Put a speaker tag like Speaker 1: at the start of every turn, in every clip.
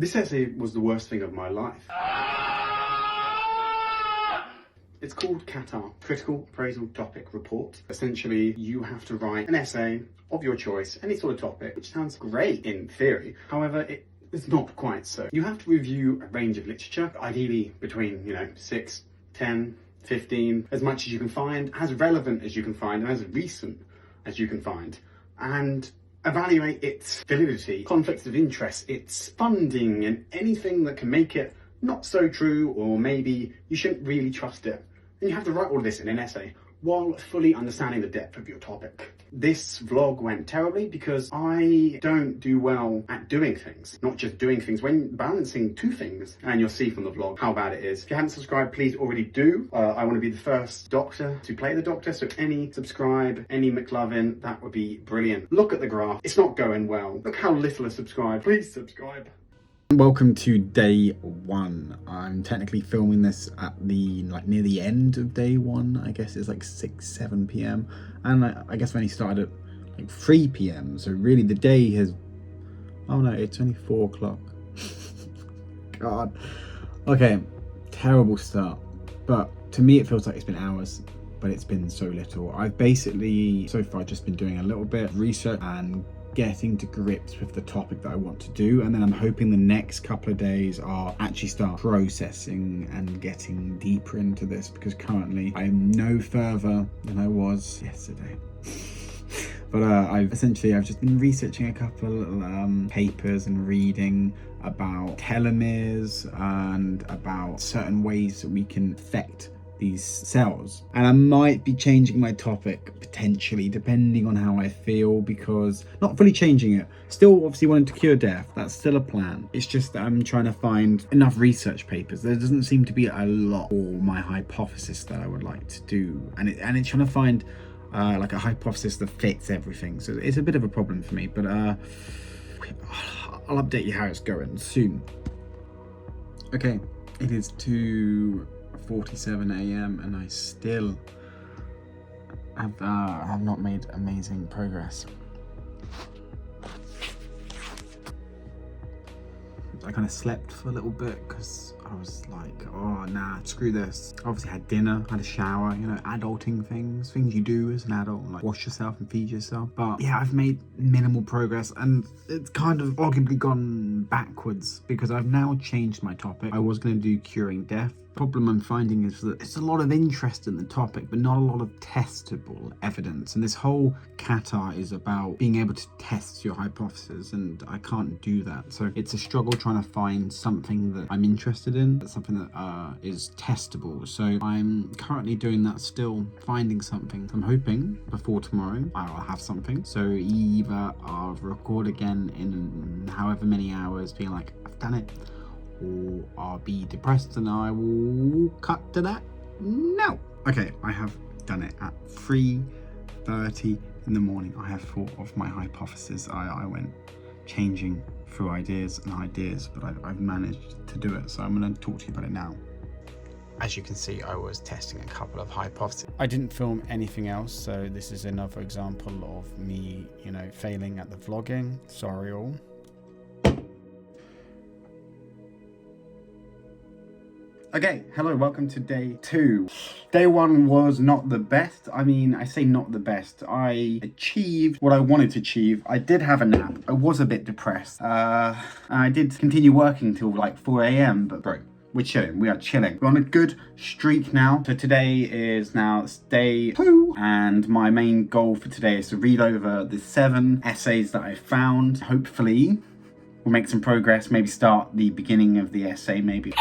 Speaker 1: This essay was the worst thing of my life. It's called CATR, Critical Appraisal Topic Report. Essentially, you have to write an essay of your choice, any sort of topic, which sounds great in theory. However, it's not quite so. You have to review a range of literature, ideally between, 6, 10, 15, as much as you can find, as relevant as you can find, and as recent as you can find. And evaluate its validity, conflicts of interest, its funding, and anything that can make it not so true, or maybe you shouldn't really trust it. And you have to write all of this in an essay while fully understanding the depth of your topic. This vlog went terribly because I don't do well at doing things, not just doing things, when balancing two things, and you'll see from the vlog how bad it is. If you haven't subscribed, please already do. I want to be the first doctor to play the doctor, so any subscribe, any McLovin, that would be brilliant. Look at the graph, it's not going well. Look how little are subscribed, please subscribe.
Speaker 2: Welcome to day one. I'm technically filming this at near the end of day one. I guess it's like 6-7 p.m. and I guess we only started at 3 p.m. so really the day has, oh no, it's only 4 o'clock. God. Okay, terrible start, but to me it feels like it's been hours, but it's been so little. I've basically so far just been doing a little bit of research and getting to grips with the topic that I want to do, and then I'm hoping the next couple of days are actually start processing and getting deeper into this, because currently I'm no further than I was yesterday. But I've just been researching a couple of papers and reading about telomeres and about certain ways that we can affect these cells, and I might be changing my topic potentially depending on how I feel, because not fully changing it, still obviously wanting to cure death, that's still a plan. It's just that I'm trying to find enough research papers. There doesn't seem to be a lot for my hypothesis that I would like to do, and it's trying to find like a hypothesis that fits everything, so it's a bit of a problem for me, but I'll update you how it's going soon. Okay, it is 2:47 a.m. and I still have not made amazing progress. I kind of slept for a little bit because I was like, oh nah, screw this. Obviously had dinner, had a shower, adulting things you do as an adult, like wash yourself and feed yourself. But yeah, I've made minimal progress, and it's kind of arguably gone backwards because I've now changed my topic. I was going to do curing death. Problem I'm finding is that there's a lot of interest in the topic, but not a lot of testable evidence. And this whole CATR is about being able to test your hypothesis, and I can't do that. So it's a struggle trying to find something that I'm interested in, something that is testable. So I'm currently doing that still, finding something. I'm hoping before tomorrow I'll have something. So either I'll record again in however many hours being like, I've done it, or I'll be depressed and I will cut to that. No. Okay, I have done it at 3:30 in the morning. I have thought of my hypothesis. I went changing through ideas, but I've managed to do it. So I'm going to talk to you about it now. As you can see, I was testing a couple of hypotheses. I didn't film anything else, so this is another example of me, failing at the vlogging. Sorry all. Okay, hello, welcome to day 2. Day 1 was not the best. I mean, I say not the best. I achieved what I wanted to achieve. I did have a nap. I was a bit depressed. I did continue working till like 4 a.m, but bro, we're chilling. We are chilling. We're on a good streak now. So today is now day 2, and my main goal for today is to read over the 7 essays that I found. Hopefully, we'll make some progress. Maybe start the beginning of the essay, maybe.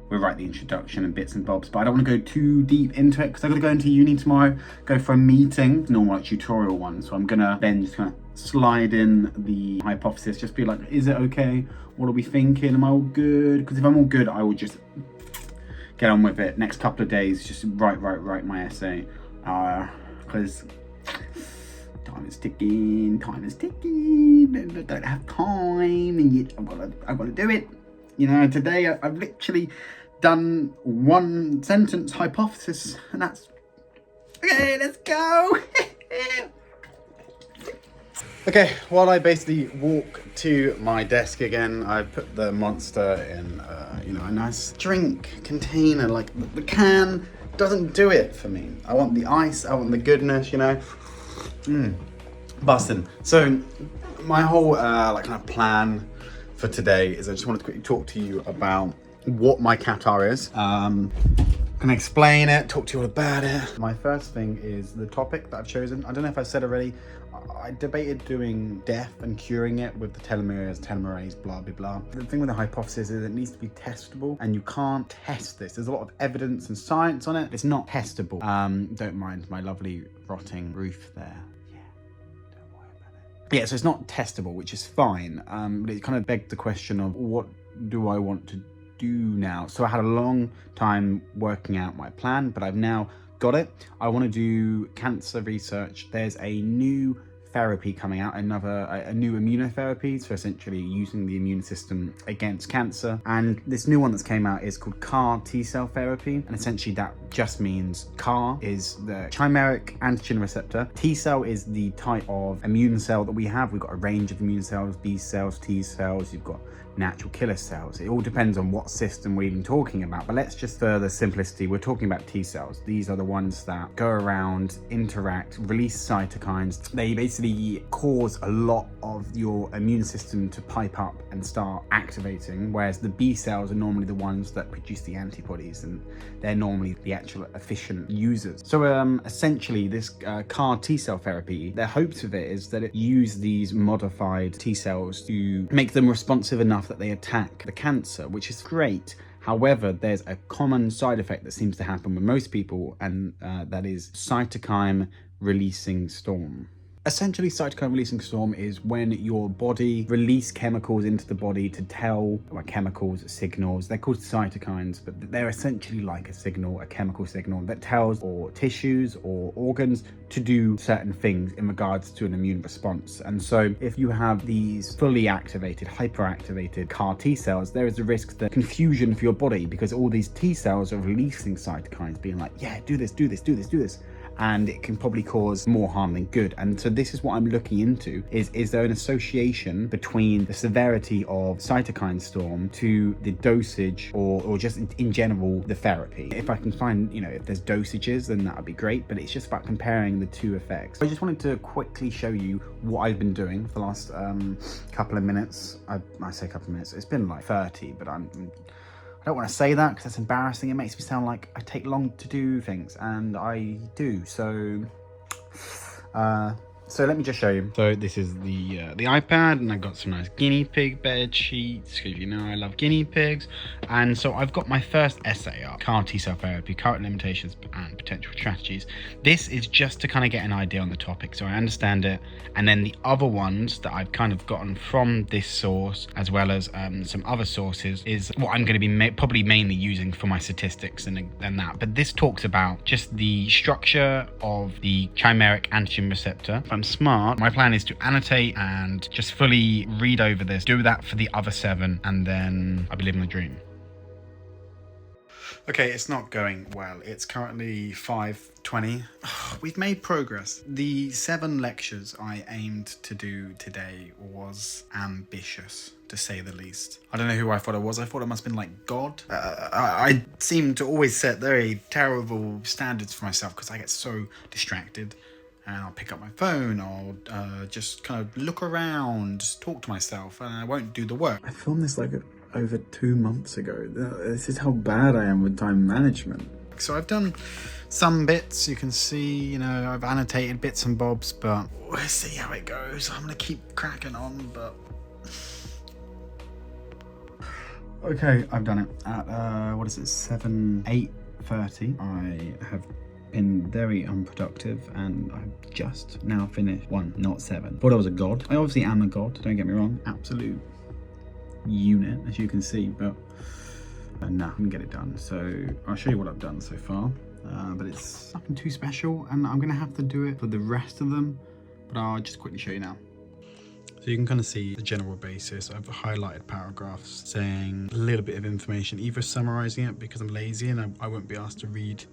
Speaker 2: We'll write the introduction and bits and bobs, but I don't want to go too deep into it because I've got to go into uni tomorrow, go for a meeting, normal tutorial one. So I'm gonna then just kind of slide in the hypothesis, just be like, is it okay? What are we thinking? Am I all good? Because if I'm all good, I will just get on with it. Next couple of days, just write my essay. Because time is ticking, and I don't have time, and yet I've got to do it. Today I've literally done 1 sentence hypothesis, and that's okay. Let's go.
Speaker 1: Okay, while I basically walk to my desk again, I put the Monster in, a nice drink container. Like, the can doesn't do it for me. I want the ice, I want the goodness, Bustin'. So, my whole, kind of plan for today is I just wanted to quickly talk to you about what my CATR is. Can explain it, talk to you all about it. My first thing is the topic that I've chosen. I don't know if I've said already. I debated doing death and curing it with the telomerase, blah, blah, blah. The thing with the hypothesis is it needs to be testable, and you can't test this. There's a lot of evidence and science on it. It's not testable. Don't mind my lovely rotting roof there. Yeah, so it's not testable, which is fine. But it kind of begged the question of what do I want to do now? So I had a long time working out my plan, but I've now got it. I want to do cancer research. There's a new therapy coming out, a new immunotherapy, so essentially using the immune system against cancer. And this new one that's came out is called CAR T-cell therapy, and essentially that just means CAR is the chimeric antigen receptor. T-cell is the type of immune cell that we have. We've got a range of immune cells, B cells, T cells, you've got natural killer cells. It all depends on what system we're even talking about, but let's just for the simplicity, we're talking about T cells. These are the ones that go around, interact, release cytokines. They basically cause a lot of your immune system to pipe up and start activating, whereas the B cells are normally the ones that produce the antibodies, and they're normally the actual efficient users. So essentially this CAR T-cell therapy, their hopes of it is that it use these modified T cells to make them responsive enough that they attack the cancer, which is great. However, there's a common side effect that seems to happen with most people, and that is cytokine releasing storm. Essentially, cytokine releasing storm is when your body release chemicals into the body to tell, chemicals, signals, they're called cytokines, but they're essentially like a signal, a chemical signal that tells or tissues or organs to do certain things in regards to an immune response. And so if you have these fully activated, hyperactivated CAR T cells, there is a risk that confusion for your body, because all these T cells are releasing cytokines being like, yeah, do this, do this, do this, do this. And it can probably cause more harm than good. And so this is what I'm looking into, is there an association between the severity of cytokine storm to the dosage or just in general the therapy? If I can find, if there's dosages, then that would be great, but it's just about comparing the two effects. I just wanted to quickly show you what I've been doing for the last couple of minutes. I say couple of minutes, it's been like 30, but I don't want to say that because that's embarrassing. It makes me sound like I take long to do things, and I do. So let me just show you. So this is the iPad, and I've got some nice guinea pig bed sheets, because I love guinea pigs. And so I've got my first essay up, CAR T-cell therapy, current limitations and potential strategies. This is just to kind of get an idea on the topic, so I understand it. And then the other ones that I've kind of gotten from this source, as well as some other sources, is what I'm going to be probably mainly using for my statistics and that. But this talks about just the structure of the chimeric antigen receptor. I'm smart, my plan is to annotate and just fully read over this, do that for the other 7, and then I'll be living the dream. Okay, it's not going well. It's currently 5:20. We've made progress. The 7 lectures I aimed to do today was ambitious, to say the least. I don't know who I thought it was. I thought it must have been like God. I seem to always set very terrible standards for myself because I get so distracted. And I'll pick up my phone, I'll just kind of look around, talk to myself, and I won't do the work. I filmed this like over 2 months ago. This is how bad I am with time management. So I've done some bits, you can see, I've annotated bits and bobs, but we'll see how it goes. I'm gonna keep cracking on, but... Okay, I've done it at, 8:30. I have been very unproductive, and I've just now finished 1, not 7. Thought I was a god. I obviously am a god, don't get me wrong. Absolute unit, as you can see, but no, I can get it done. So I'll show you what I've done so far, but it's nothing too special, and I'm gonna have to do it for the rest of them, but I'll just quickly show you now. So you can kind of see the general basis. I've highlighted paragraphs saying a little bit of information, either summarizing it because I'm lazy and I won't be asked to read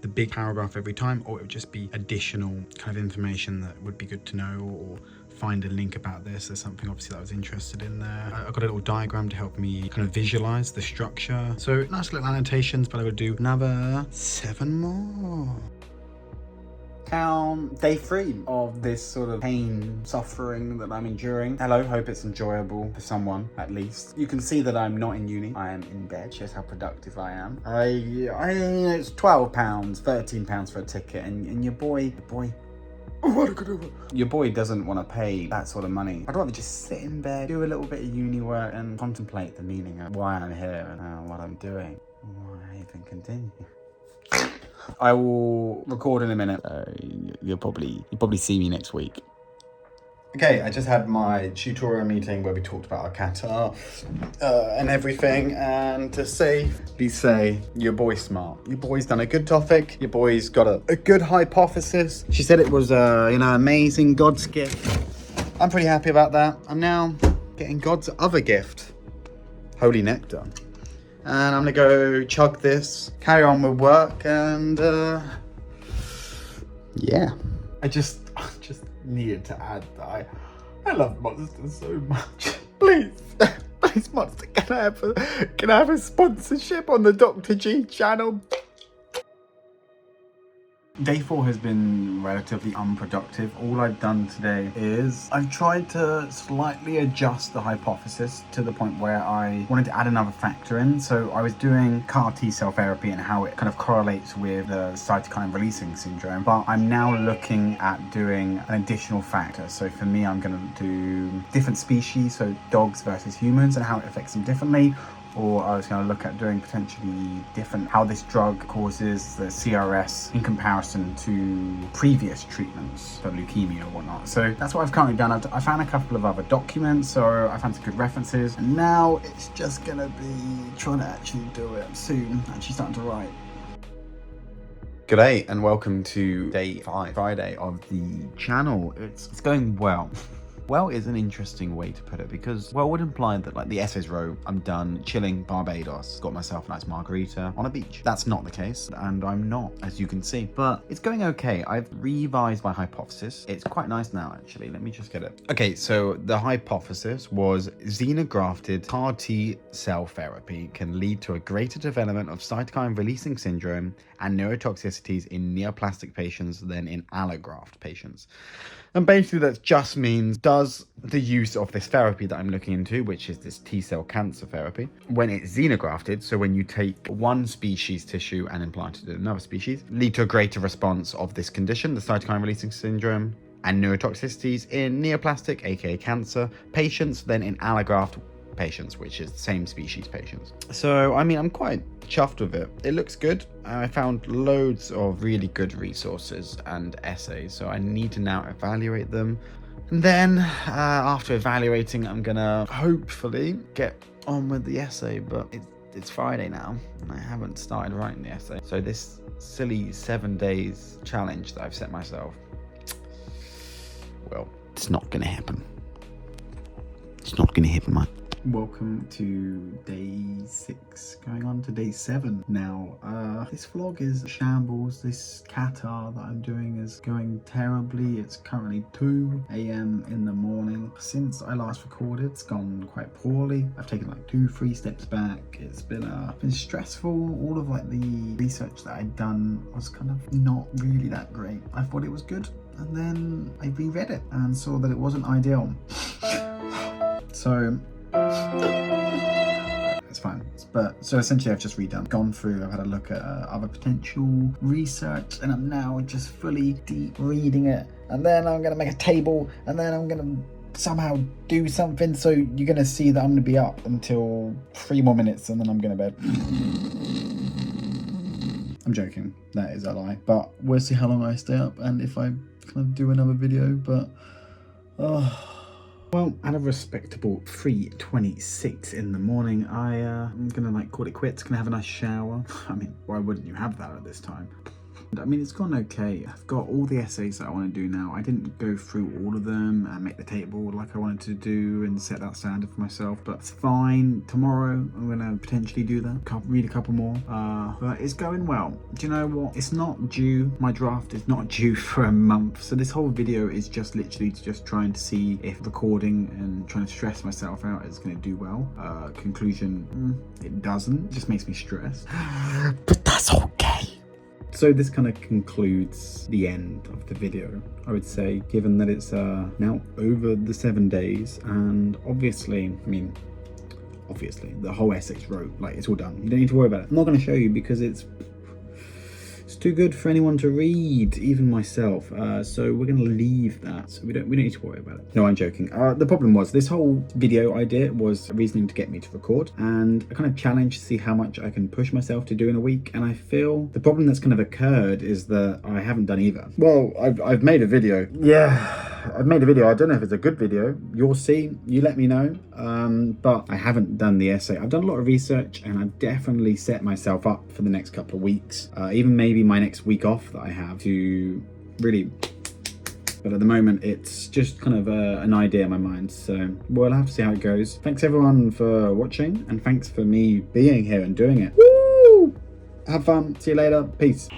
Speaker 1: the big paragraph every time, or it would just be additional kind of information that would be good to know, or
Speaker 2: find a link about this. There's something obviously that I was interested in there. I got a little diagram to help me kind of visualize the structure. So nice little annotations, but I would do another 7 more. Count day 3 of this sort of pain, suffering that I'm enduring. Hello, hope it's enjoyable for someone at least. You can see that I'm not in uni. I am in bed. Shows how productive I am. It's £12, £13 for a ticket, and your boy. Your boy doesn't want to pay that sort of money. I'd rather just sit in bed, do a little bit of uni work, and contemplate the meaning of why I'm here and what I'm doing. Why even continue? I will record in a minute. You'll probably see me next week. Okay, I just had my tutorial meeting where we talked about our CATR and everything, and to safely say, your boy's smart. Your boy's done a good topic. Your boy's got a good hypothesis. She said it was amazing, God's gift. I'm pretty happy about that. I'm now getting God's other gift, holy nectar. And I'm gonna go chug this, carry on with work, and yeah. I just needed to add that I love Monsters so much. Please, Monster, can I have a sponsorship on the Dr. G channel? Day 4 has been relatively unproductive. All I've done today is I've tried to slightly adjust the hypothesis to the point where I wanted to add another factor in. So I was doing CAR T cell therapy and how it kind of correlates with the cytokine releasing syndrome, but I'm now looking at doing an additional factor. So for me, I'm going to do different species, so dogs versus humans, and how it affects them differently. Or I was going to look at doing potentially different, how this drug causes the CRS in comparison to previous treatments for leukemia or whatnot. So that's what I've currently done. I found a couple of other documents, so I found some good references, and now it's just going to be trying to actually do it soon, actually starting to write. G'day and welcome to day 5, Friday of the channel. It's going well. Well is an interesting way to put it, because well would imply that like the essays row, I'm done chilling Barbados, got myself a nice margarita on a beach. That's not the case, and I'm not, as you can see, but it's going okay. I've revised my hypothesis. It's quite nice now, actually. Let me just get it. Okay, so the hypothesis was xenografted CAR T cell therapy can lead to a greater development of cytokine releasing syndrome and neurotoxicities in neoplastic patients than in allograft patients. And basically that just means, does the use of this therapy that I'm looking into, which is this T-cell cancer therapy, when it's xenografted, so when you take one species tissue and implant it in another species, lead to a greater response of this condition, the cytokine releasing syndrome, and neurotoxicities in neoplastic, aka cancer, patients than in allograft patients, which is the same species patients. So, I mean, I'm quite chuffed with it. It looks good. I found loads of really good resources and essays, so I need to now evaluate them. And then, after evaluating, I'm gonna hopefully get on with the essay, but it's Friday now, and I haven't started writing the essay. So this silly 7 days challenge that I've set myself, well, it's not gonna happen. It's not gonna happen, man. Welcome to day 6, going on to day 7 now. This vlog is shambles. This CATR that I'm doing is going terribly. It's currently 2 a.m. in the morning. Since I last recorded, it's gone quite poorly. I've taken like 2-3 steps back. It's been stressful. All of like the research that I'd done was kind of not really that great. I thought it was good, and then I reread it and saw that it wasn't ideal. So it's fine. But so essentially I've just gone through, I've had a look at other potential research, and I'm now just fully deep reading it, and then I'm going to make a table, and then I'm going to somehow do something. So you're going to see that I'm going to be up until 3 more minutes, and then I'm going to bed. I'm joking, that is a lie, but we'll see how long I stay up and if I kind of do another video. But well, at a respectable 3:26 in the morning, I'm gonna like call it quits, gonna have a nice shower. I mean, why wouldn't you have that at this time? I mean, it's gone okay. I've got all the essays that I want to do now. I didn't go through all of them and make the table like I wanted to do and set that standard for myself, but it's fine. Tomorrow I'm gonna potentially do that, read a couple more, but it's going well. Do you know what? It's not due, my draft is not due for a month, so this whole video is just literally just trying to see if recording and trying to stress myself out is going to do well. Conclusion, it doesn't. It just makes me stressed, but that's okay. So this kind of concludes the end of the video, I would say, given that it's now over the 7 days, and obviously, the whole Essex wrote, like, it's all done. You don't need to worry about it. I'm not going to show you because it's too good for anyone to read, even myself. So we're going to leave that. So we don't need to worry about it. No, I'm joking. The problem was this whole video idea was a reasoning to get me to record, and a kind of challenge to see how much I can push myself to do in a week. And I feel the problem that's kind of occurred is that I haven't done either. Well, I've made a video. Yeah. I've made a video. I don't know if it's a good video. You'll see. You let me know. But I haven't done the essay. I've done a lot of research, and I've definitely set myself up for the next couple of weeks. Even maybe my next week off that I have to really. But at the moment, it's just kind of an idea in my mind. So we'll have to see how it goes. Thanks everyone for watching, and thanks for me being here and doing it. Woo! Have fun. See you later. Peace.